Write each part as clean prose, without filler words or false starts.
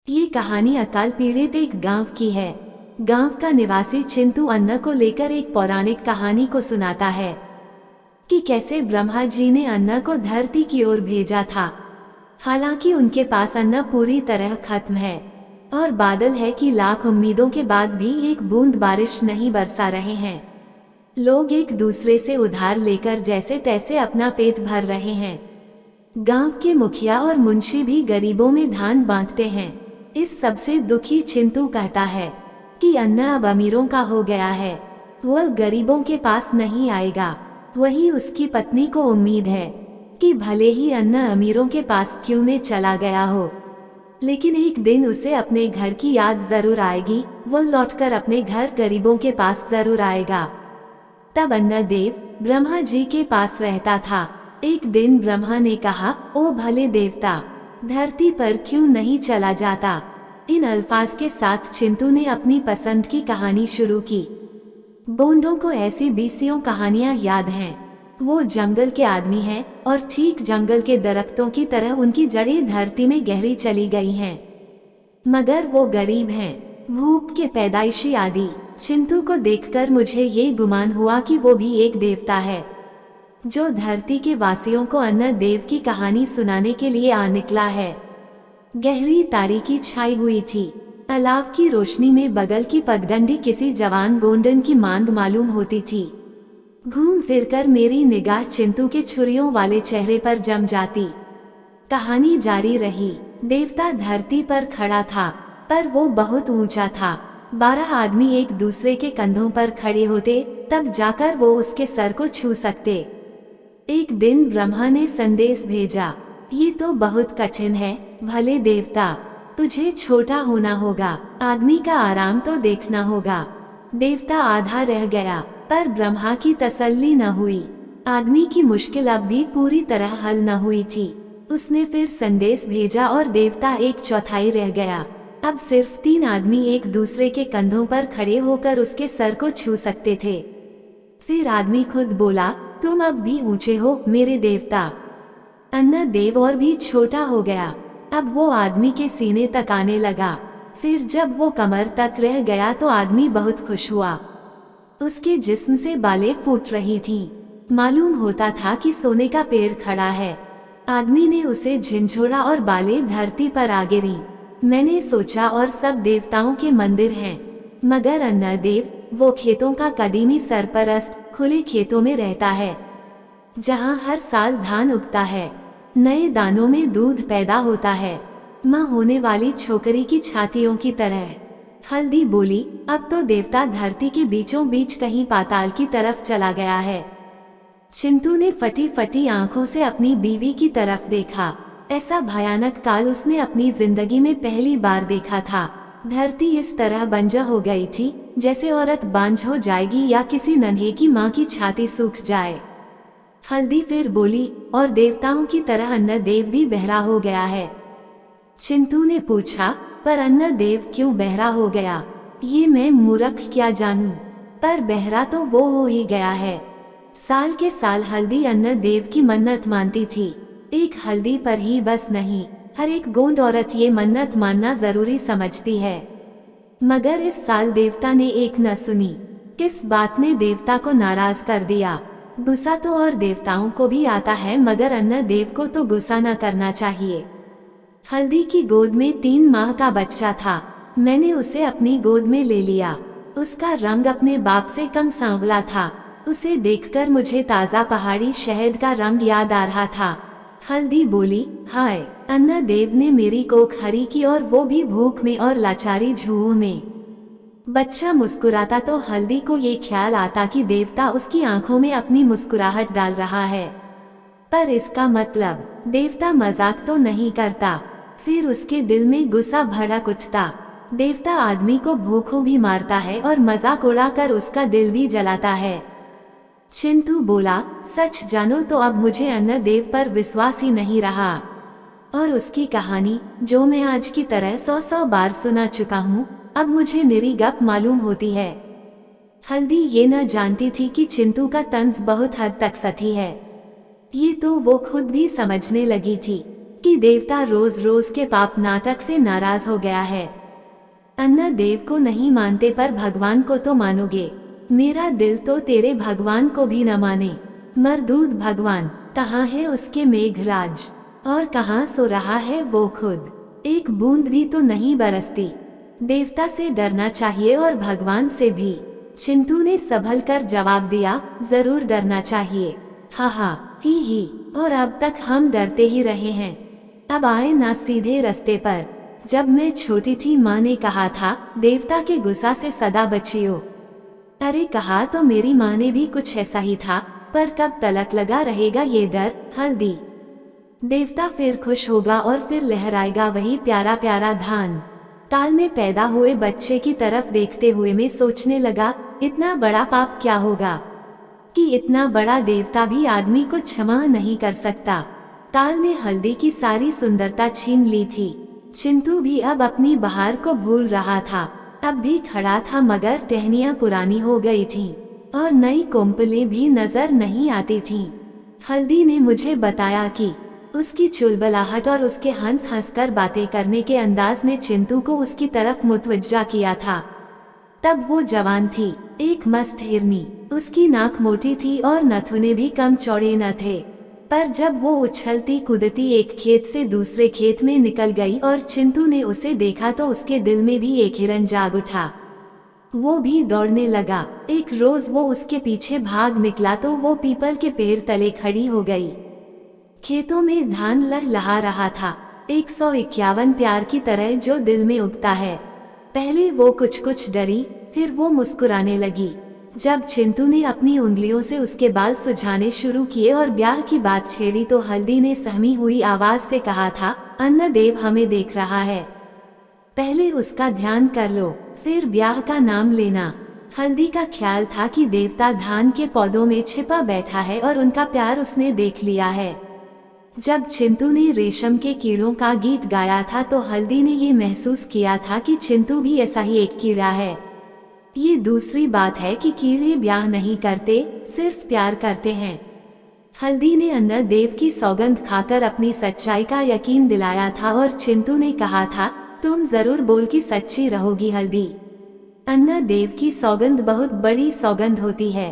ये कहानी अकाल पीड़ित एक गांव की है। गांव का निवासी चिंटू अन्ना को लेकर एक पौराणिक कहानी को सुनाता है कि कैसे ब्रह्मा जी ने अन्ना को धरती की ओर भेजा था। हालांकि उनके पास अन्ना पूरी तरह खत्म है और बादल है कि लाख उम्मीदों के बाद भी एक बूंद बारिश नहीं बरसा रहे हैं। लोग एक दूसरे से उधार लेकर जैसे तैसे अपना पेट भर रहे हैं। गांव के मुखिया और मुंशी भी गरीबों में धान बांटते हैं। इस सबसे दुखी चिंटू कहता है कि अन्ना अब अमीरों का हो गया है, वह गरीबों के पास नहीं आएगा। वही उसकी पत्नी को उम्मीद है कि भले ही अन्ना अमीरों के पास क्यों न चला गया हो, लेकिन एक दिन उसे अपने घर की याद जरूर आएगी। वो लौटकर अपने घर गरीबों के पास जरूर आएगा। तब अन्ना देव ब्रह्मा जी के पास रहता था। एक दिन ब्रह्मा ने कहा, ओ भले देवता, धरती पर क्यों नहीं चला जाता। इन अल्फाज के साथ चिंटू ने अपनी पसंद की कहानी शुरू की। बोंडों को ऐसी 20 कहानियां याद हैं। वो जंगल के आदमी हैं और ठीक जंगल के दरख्तों की तरह उनकी जड़ें धरती में गहरी चली गई हैं। मगर वो गरीब हैं, भूख के पैदाइशी आदि। चिंटू को देखकर मुझे ये गुमान हुआ कि वो भी एक देवता है जो धरती के वासियों को अन्ना देव की कहानी सुनाने के लिए आ निकला है। गहरी तारीकी छाई हुई थी। अलाव की रोशनी में बगल की पगडंडी किसी जवान गोंडन की मांग मालूम होती थी। घूम फिरकर मेरी निगाह चिंटू के छुरियों वाले चेहरे पर जम जाती। कहानी जारी रही। देवता धरती पर खड़ा था, पर वो बहुत ऊंचा था। 12 आदमी एक दूसरे के कंधों पर खड़े होते, तब जाकर वो उसके सर को छू सकते। एक दिन ब्रह्मा ने संदेश भेजा, ये तो बहुत कठिन है भले देवता, तुझे छोटा होना होगा, आदमी का आराम तो देखना होगा। देवता आधा रह गया, पर ब्रह्मा की तसल्ली न हुई। आदमी की मुश्किल अब भी पूरी तरह हल न हुई थी। उसने फिर संदेश भेजा और देवता 1/4 रह गया। अब सिर्फ 3 आदमी एक दूसरे के कंधों पर खड़े होकर उसके सर को छू सकते थे। फिर आदमी खुद बोला, तुम अब भी ऊंचे हो मेरे देवता। अन्ना देव और भी छोटा हो गया। अब वो आदमी के सीने तक आने लगा। फिर जब वो कमर तक रह गया तो आदमी बहुत खुश हुआ। उसके जिस्म से बालें फूट रही थीं। मालूम होता था कि सोने का पेड़ खड़ा है। आदमी ने उसे झिंझोड़ा और बालें धरती पर आ गिरी। मैंने सोचा और सब देवताओं के मंदिर हैं, मगर अन्ना देव वो खेतों का कदीमी सरपरस्त खुले खेतों में रहता है, जहाँ हर साल धान उगता है, नए दानों में दूध पैदा होता है, माँ होने वाली छोकरी की छातियों की तरह। हल्दी बोली, अब तो देवता धरती के बीचों बीच कहीं पाताल की तरफ चला गया है। चिंटू ने फटी फटी आंखों से अपनी बीवी की तरफ देखा। ऐसा भयानक काल उसने अपनी जिंदगी में पहली बार देखा था। धरती इस तरह बंजर हो गई थी जैसे औरत बांझ हो जाएगी या किसी नन्हे की माँ की छाती सूख जाए। हल्दी फिर बोली, और देवताओं की तरह अन्ना देव भी बहरा हो गया है। चिंटू ने पूछा, पर अन्ना देव क्यों बहरा हो गया? ये मैं मूर्ख क्या जानूं, पर बहरा तो वो हो ही गया है। साल के साल हल्दी अन्ना देव की मन्नत मानती थी। एक हल्दी पर ही बस नहीं, हर एक गोंड औरत ये मन्नत मानना जरूरी समझती है। मगर इस साल देवता ने एक न सुनी। किस बात ने देवता को नाराज कर दिया? गुस्सा तो और देवताओं को भी आता है, मगर अन्ना देव को तो गुस्सा न करना चाहिए। हल्दी की गोद में 3 माह का बच्चा था। मैंने उसे अपनी गोद में ले लिया। उसका रंग अपने बाप से कम सांवला था। उसे देखकर मुझे ताज़ा पहाड़ी शहद का रंग याद आ रहा था। हल्दी बोली, हाय, अन्ना देव ने मेरी कोख हरी की, और वो भी भूख में और लाचारी झूह में। बच्चा मुस्कुराता तो हल्दी को ये ख्याल आता कि देवता उसकी आंखों में अपनी मुस्कुराहट डाल रहा है, पर इसका मतलब देवता मजाक तो नहीं करता। फिर उसके दिल में गुस्सा भड़क उठता। देवता आदमी को भूखों भी मारता है और मजाक उड़ाकर उसका दिल भी जलाता है। चिंटू बोला, सच जानो तो अब मुझे अन्ना देव पर विश्वास ही नहीं रहा, और उसकी कहानी जो मैं आज की तरह 100 बार सुना चुका हूँ, अब मुझे निरी गप मालूम होती है। हल्दी ये न जानती थी कि चिंटू का तंज बहुत हद तक सही है। ये तो वो खुद भी समझने लगी थी। कि देवता रोज रोज के पाप नाटक से नाराज हो गया है। अन्ना देव को नहीं मानते पर भगवान को तो मानोगे। मेरा दिल तो तेरे भगवान को भी न माने। मरदूद भगवान कहाँ है उसके मेघराज, और कहाँ सो रहा है वो खुद, एक बूंद भी तो नहीं बरसती। देवता से डरना चाहिए और भगवान से भी। चिंटू ने संभल कर जवाब दिया, जरूर डरना चाहिए। हा ही, और अब तक हम डरते ही रहे हैं। अब आए ना सीधे रास्ते पर। जब मैं छोटी थी माँ ने कहा था, देवता के गुस्सा से सदा बचियो। अरे कहा तो मेरी माँ ने भी कुछ ऐसा ही था, पर कब तलक लगा रहेगा ये डर। हल्दी देवता फिर खुश होगा और फिर लहराएगा वही प्यारा प्यारा धान। ताल में पैदा हुए बच्चे की तरफ देखते हुए मैं सोचने लगा, इतना बड़ा पाप क्या होगा कि इतना बड़ा देवता भी आदमी को क्षमा नहीं कर सकता। ताल ने हल्दी की सारी सुंदरता छीन ली थी। चिंटू भी अब अपनी बहार को भूल रहा था। अब भी खड़ा था मगर टहनियाँ पुरानी हो गई थीं और नई कोम्पलें भी नजर नहीं आती थीं। हल्दी ने मुझे बताया कि उसकी चुलबुलाहट और उसके हंस हंसकर बातें करने के अंदाज ने चिंटू को उसकी तरफ मुतवज्जा किया था। तब वो जवान थी, एक मस्त हिरनी। उसकी नाक मोटी थी और नथुने भी कम चौड़े न थे। पर जब वो उछलती कूदती एक खेत से दूसरे खेत में निकल गई और चिंटू ने उसे देखा तो उसके दिल में भी एक हिरन जाग उठा। वो भी दौड़ने लगा। एक रोज वो उसके पीछे भाग निकला तो वो पीपल के पेड़ तले खड़ी हो गई। खेतों में धान लहलहा रहा था, 151 प्यार की तरह जो दिल में उगता है। पहले वो कुछ डरी, फिर वो मुस्कुराने लगी। जब चिंटू ने अपनी उंगलियों से उसके बाल सुझाने शुरू किए और ब्याह की बात छेड़ी तो हल्दी ने सहमी हुई आवाज से कहा था, अन्ना देव हमें देख रहा है, पहले उसका ध्यान कर लो, फिर ब्याह का नाम लेना। हल्दी का ख्याल था कि देवता धान के पौधों में छिपा बैठा है और उनका प्यार उसने देख लिया है। जब चिंटू ने रेशम के कीड़ों का गीत गाया था तो हल्दी ने ये महसूस किया था कि चिंटू भी ऐसा ही एक कीड़ा है। ये दूसरी बात है कि कीड़े ब्याह नहीं करते, सिर्फ प्यार करते हैं। हल्दी ने अन्ना देव की सौगंध खाकर अपनी सच्चाई का यकीन दिलाया था और चिंटू ने कहा था, तुम जरूर बोल कि सच्ची रहोगी हल्दी। अन्ना देव की सौगंध बहुत बड़ी सौगंध होती है।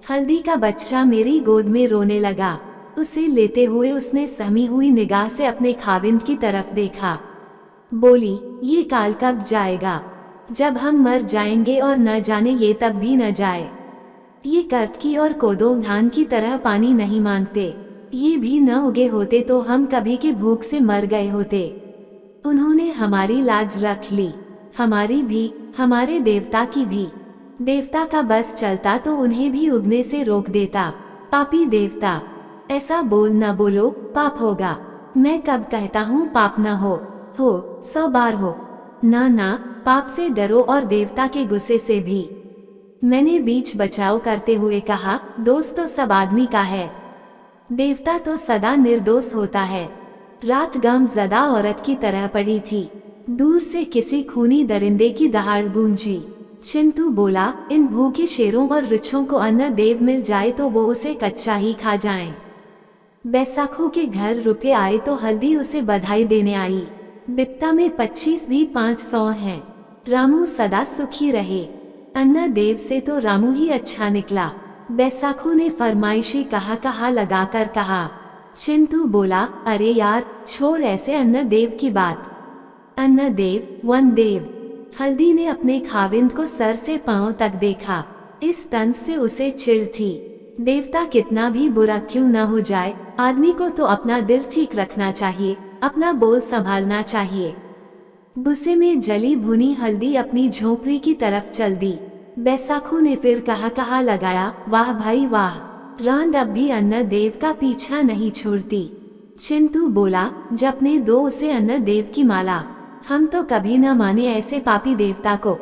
हल्दी का बच्चा मेरी गोद में रोने लगा। उसे लेते हुए उसने सहमी हुई निगाह से अपने खाविंद की तरफ देखा। बोली, ये काल कब जाएगा? जब हम मर जाएंगे और न जाने ये तब भी न जाए। ये कर्तकी और कोदो धान की तरह पानी नहीं मांगते। ये भी न उगे होते तो हम कभी के भूख से मर गए होते। उन्होंने हमारी लाज रख ली, हमारी भी, हमारे देवता की भी। देवता का बस चलता तो उन्हें भी उगने से रोक देता। पापी देवता, ऐसा बोल न बोलो, पाप होगा। मैं कब कहता हूँ पाप न हो 100 बार हो। ना, पाप से डरो और देवता के गुस्से से भी। मैंने बीच बचाव करते हुए कहा, दोस्त तो सब आदमी का है, देवता तो सदा निर्दोष होता है। रात गमज़दा औरत की तरह पड़ी थी। दूर से किसी खूनी दरिंदे की दहाड़ गूंजी। चिंटू बोला, इन भूखे शेरों और रिछों को अन्ना देव मिल जाए तो वो उसे कच्चा ही खा जाएं। बैसाखू के घर रुपए आए तो हल्दी उसे बधाई देने आई। बिप्ता में 25 भी 500 हैं। रामू सदा सुखी रहे। अन्ना देव से तो रामू ही अच्छा निकला। बैसाखू ने फरमाइशी कहा लगाकर कहा। चिंटू बोला, अरे यार छोड़ ऐसे अन्ना देव की बात। अन्ना देव, वन देव। हल्दी ने अपने खाविंद को सर से पांव तक देखा। इस तंज से उसे चिढ़ थी। देवता कितना भी बुरा क्यों न हो जाए, आदमी को तो अपना दिल ठीक रखना चाहिए, अपना बोल संभालना चाहिए। गुस्से में जली भुनी हल्दी अपनी झोपड़ी की तरफ चल दी। बैसाखू ने फिर कहा लगाया, वाह भाई वाह, रांड अब भी अन्ना देव का पीछा नहीं छोड़ती। चिंटू बोला, जपने दो उसे अन्ना देव की माला। हम तो कभी न माने ऐसे पापी देवता को।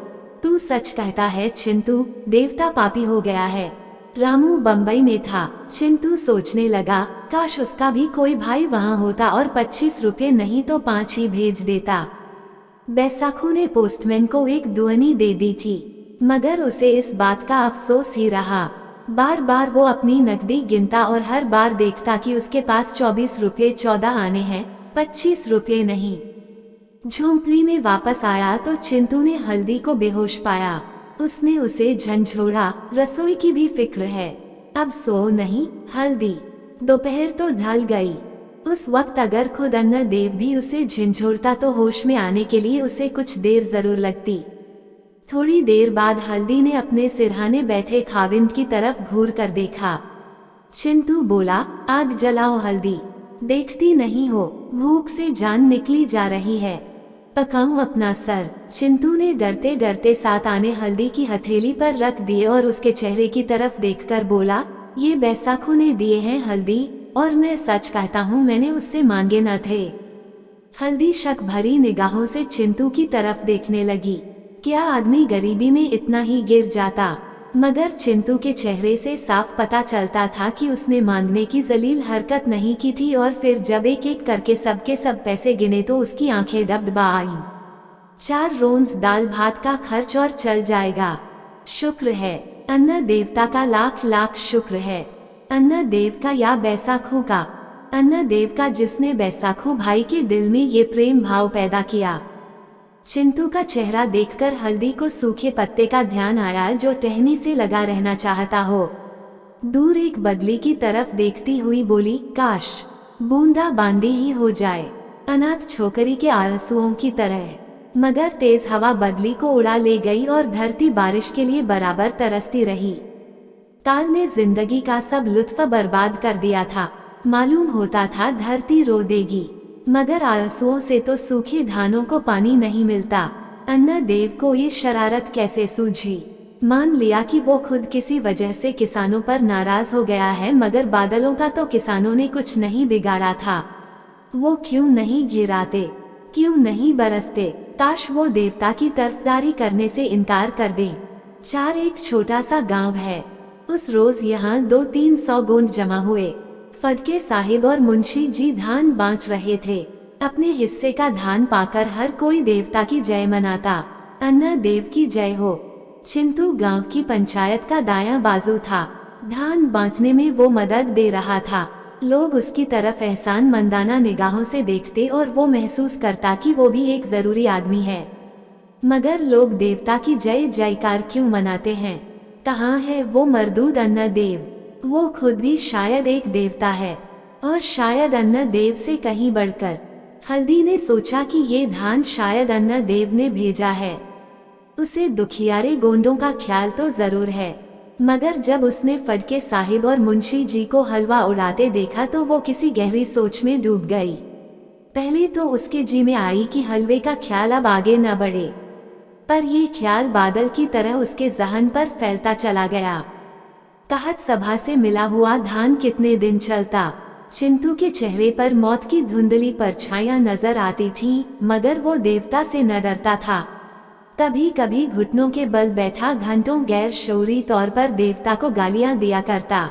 तू सच कहता है चिंटू, देवता पापी हो गया है। रामू बम्बई में था। चिंटू सोचने लगा, काश उसका भी कोई भाई वहाँ होता और 25 रुपये नहीं तो 5 ही भेज देता। बैसाखू ने पोस्टमैन को एक दुअनी दे दी थी, मगर उसे इस बात का अफसोस ही रहा। बार बार वो अपनी नकदी गिनता और हर बार देखता कि उसके पास 24 रुपये 14 आने हैं, 25 रुपये नहीं। झोंपड़ी में वापस आया तो चिंटू ने हल्दी को बेहोश पाया। उसने उसे झंझोड़ा, रसोई की भी फिक्र है, अब सो नहीं हल्दी। दोपहर तो ढल गई। उस वक्त अगर खुद अन्ना देव भी उसे झंझोड़ता तो होश में आने के लिए उसे कुछ देर जरूर लगती। थोड़ी देर बाद हल्दी ने अपने सिरहाने बैठे खाविंद की तरफ घूर कर देखा। चिंटू बोला, आग जलाओ हल्दी, देखती नहीं हो भूख से जान निकली जा रही है। पकाऊं अपना सर? चिंटू ने डरते डरते साथ आने हल्दी की हथेली पर रख दिए और उसके चेहरे की तरफ देखकर बोला, ये बैसाखू ने दिए हैं हल्दी, और मैं सच कहता हूँ मैंने उससे मांगे न थे। हल्दी शक भरी निगाहों से चिंटू की तरफ देखने लगी। क्या आदमी गरीबी में इतना ही गिर जाता? मगर चिंटू के चेहरे से साफ पता चलता था कि उसने मांगने की जलील हरकत नहीं की थी। और फिर जब एक एक करके सबके सब पैसे गिने तो उसकी आंखें दबदबा आईं। 4 रोन्स दाल भात का खर्च और चल जाएगा। शुक्र है अन्ना देवता का, लाख लाख शुक्र है। अन्ना देव का या बैसाखू का? अन्ना देव का, जिसने बैसाखू भाई के दिल में ये प्रेम भाव पैदा किया। चिंटू का चेहरा देखकर हल्दी को सूखे पत्ते का ध्यान आया जो टहनी से लगा रहना चाहता हो। दूर एक बदली की तरफ देखती हुई बोली, काश बूंदा बांदी ही हो जाए, अनाथ छोकरी के आंसुओं की तरह। मगर तेज हवा बदली को उड़ा ले गई और धरती बारिश के लिए बराबर तरसती रही। काल ने जिंदगी का सब लुत्फ बर्बाद कर दिया था। मालूम होता था धरती रो देगी, मगर आंसुओं से तो सूखे धानों को पानी नहीं मिलता। अन्ना देव को ये शरारत कैसे सूझी? मान लिया कि वो खुद किसी वजह से किसानों पर नाराज हो गया है, मगर बादलों का तो किसानों ने कुछ नहीं बिगाड़ा था। वो क्यों नहीं गिराते, क्यों नहीं बरसते? काश वो देवता की तरफदारी करने से इनकार कर दें। 4 एक छोटा सा गांव है। उस रोज यहाँ 200-300 गोंड जमा हुए। फडके साहिब और मुंशी जी धान बांट रहे थे। अपने हिस्से का धान पाकर हर कोई देवता की जय मनाता। अन्ना देव की जय हो। चिंटू गांव की पंचायत का दायां बाजू था। धान बांटने में वो मदद दे रहा था। लोग उसकी तरफ एहसान मंदाना निगाहों से देखते और वो महसूस करता कि वो भी एक जरूरी आदमी है। मगर लोग देवता की जय जयकार क्यों मनाते हैं? कहाँ है वो मरदूद अन्ना देव? वो खुद भी शायद एक देवता है, और शायद अन्ना देव से कहीं बढ़कर। हल्दी ने सोचा कि ये धान शायद अन्ना देव ने भेजा है। उसे दुखियारे गोंडों का ख्याल तो जरूर है, मगर जब उसने फडके साहिब और मुंशी जी को हलवा उड़ाते देखा तो वो किसी गहरी सोच में डूब गई। पहले तो उसके जी में आई कि हलवे का ख्याल अब आगे न बढ़े, पर ये ख्याल बादल की तरह उसके जहन पर फैलता चला गया। कहत सभा से मिला हुआ धान कितने दिन चलता? चिंटू के चेहरे पर मौत की धुंधली परछाइयां नजर आती थीं, मगर वो देवता से न डरता था। कभी कभी घुटनों के बल बैठा घंटों गैर शऊरी तौर पर देवता को गालियां दिया करता।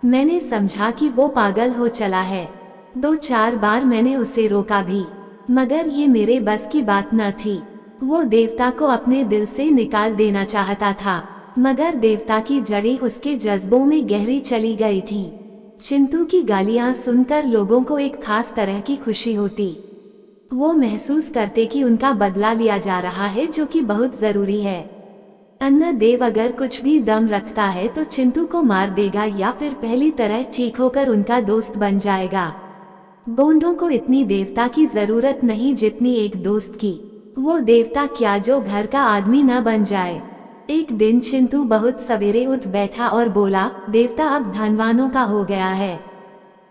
मैंने समझा कि वो पागल हो चला है। 2-4 बार मैंने उसे रोका भी, मगर ये मेरे बस की बात न थी। वो देवता को अपने दिल से निकाल देना चाहता था, मगर देवता की जड़ें उसके जज्बों में गहरी चली गई थीं। चिंटू की गालियां सुनकर लोगों को एक खास तरह की खुशी होती। वो महसूस करते कि उनका बदला लिया जा रहा है, जो कि बहुत जरूरी है। अन्ना देव अगर कुछ भी दम रखता है तो चिंटू को मार देगा या फिर पहली तरह ठीक होकर उनका दोस्त बन जाएगा। गोंडों को इतनी देवता की जरूरत नहीं जितनी एक दोस्त की। वो देवता क्या जो घर का आदमी न बन जाए। एक दिन चिंटू बहुत सवेरे उठ बैठा और बोला, देवता अब धनवानों का हो गया है।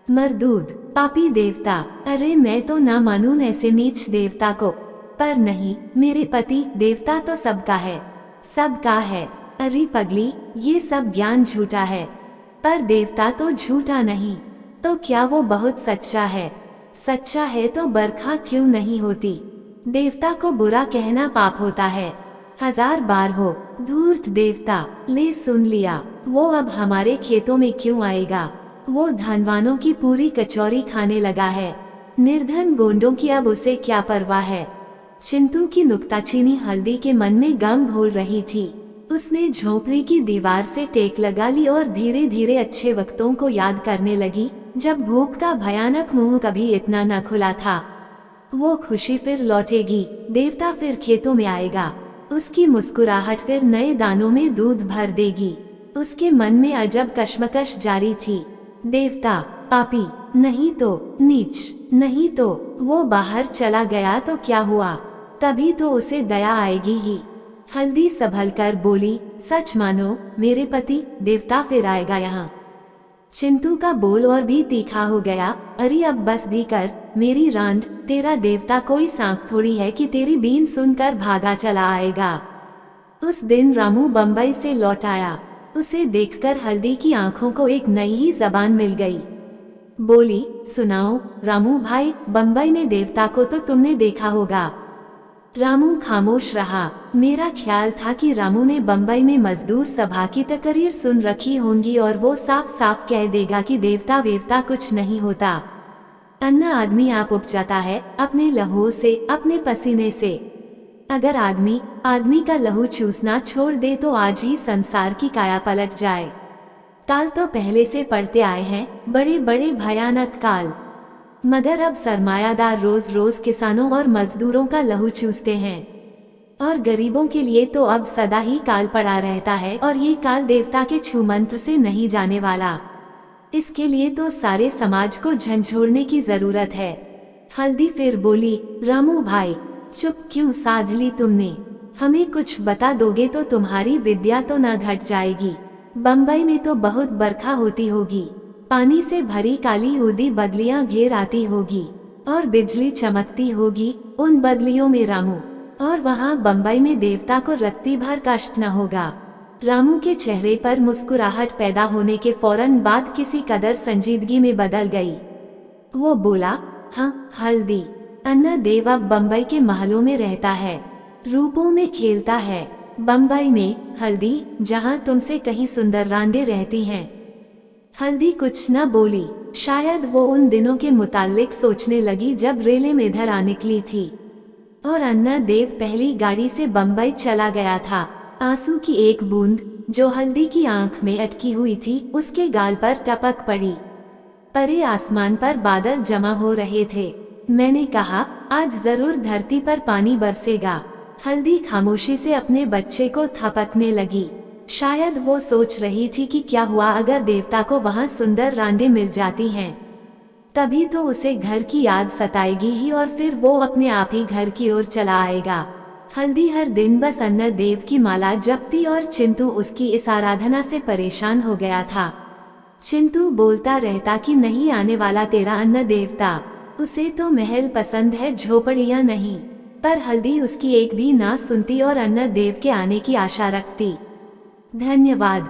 मरदूद, पापी देवता, अरे मैं तो ना मानूं ऐसे नीच देवता को। पर नहीं, मेरे पति देवता तो सबका है, सबका है। अरे पगली, ये सब ज्ञान झूठा है, पर देवता तो झूठा नहीं। तो क्या वो बहुत सच्चा है? सच्चा है तो बरखा क्यों नहीं होती? देवता को बुरा कहना पाप होता है, 1000 बार हो। धूर्त देवता, ले सुन लिया, वो अब हमारे खेतों में क्यों आएगा? वो धनवानों की पूरी कचौरी खाने लगा है, निर्धन गोंडों की अब उसे क्या परवाह है। चिंटू की नुक्ताचीनी हल्दी के मन में गम घोल रही थी। उसने झोंपड़ी की दीवार से टेक लगा ली और धीरे धीरे अच्छे वक्तों को याद करने लगी। जब भूख का भयानक मुंह कभी इतना न खुला था। वो खुशी फिर लौटेगी, देवता फिर खेतों में आएगा, उसकी मुस्कुराहट फिर नए दानों में दूध भर देगी। उसके मन में अजब कश्मकश जारी थी। देवता पापी, नहीं तो नीच, नहीं तो वो बाहर चला गया तो क्या हुआ, तभी तो उसे दया आएगी ही। हल्दी संभल कर बोली, सच मानो मेरे पति, देवता फिर आएगा यहाँ। चिंटू का बोल और भी तीखा हो गया, अरे अब बस भी कर मेरी रांड, तेरा देवता कोई सांप थोड़ी है कि तेरी बीन सुनकर भागा चला आएगा। उस दिन रामू बम्बई से लौट आया। उसे देखकर हल्दी की आंखों को एक नई ही जबान मिल गई। बोली, सुनाओ रामू भाई, बम्बई में देवता को तो तुमने देखा होगा। रामू खामोश रहा। मेरा ख्याल था कि रामू ने बम्बई में मजदूर सभा की तकरीर सुन रखी होंगी और वो साफ साफ कह देगा कि देवता वेवता कुछ नहीं होता। अन्ना आदमी आप उपजाता है अपने लहू से, अपने पसीने से। अगर आदमी का लहू चूसना छोड़ दे तो आज ही संसार की काया पलट जाए। काल तो पहले से पड़ते आए हैं, बड़े बड़े भयानक काल, मगर अब सरमायादार रोज रोज किसानों और मजदूरों का लहू चूसते हैं। और गरीबों के लिए तो अब सदा ही काल पड़ा रहता है, और ये काल देवता के छू मंत्र से नहीं जाने वाला। इसके लिए तो सारे समाज को झंझोड़ने की जरूरत है। हल्दी फिर बोली, रामू भाई चुप क्यों साध ली तुमने, हमें कुछ बता दोगे तो तुम्हारी विद्या तो न घट जाएगी। बम्बई में तो बहुत बरखा होती होगी, पानी से भरी काली उदी बदलियां घेर आती होगी और बिजली चमकती होगी उन बदलियों में रामू, और वहाँ बम्बई में देवता को रत्ती भर कष्ट न होगा। रामू के चेहरे पर मुस्कुराहट पैदा होने के फौरन बाद किसी कदर संजीदगी में बदल गई। वो बोला, हाँ हल्दी, अन्ना देव अब बम्बई के महलों में रहता है, रूपों में खेलता है। बम्बई में हल्दी, जहाँ तुमसे कहीं सुंदर रांडे रहती हैं। हल्दी कुछ न बोली। शायद वो उन दिनों के मुताल्लिक सोचने लगी जब रेलें इधर आ निकली थी और अन्ना देव पहली गाड़ी से बम्बई चला गया था। आंसू की एक बूंद जो हल्दी की आंख में अटकी हुई थी उसके गाल पर टपक पड़ी। परे आसमान पर बादल जमा हो रहे थे। मैंने कहा, आज जरूर धरती पर पानी बरसेगा। हल्दी खामोशी से अपने बच्चे को थपकने लगी। शायद वो सोच रही थी कि क्या हुआ अगर देवता को वहाँ सुंदर रांडे मिल जाती हैं। तभी तो उसे घर की याद सताएगी ही और फिर वो अपने आप ही घर की ओर चला आएगा। हल्दी हर दिन बस अन्ना देव की माला जपती और चिंटू उसकी इस आराधना से परेशान हो गया था। चिंटू बोलता रहता कि नहीं आने वाला तेरा अन्ना देवता, उसे तो महल पसंद है झोपड़ियां नहीं। पर हल्दी उसकी एक भी ना सुनती और अन्ना देव के आने की आशा रखती। धन्यवाद।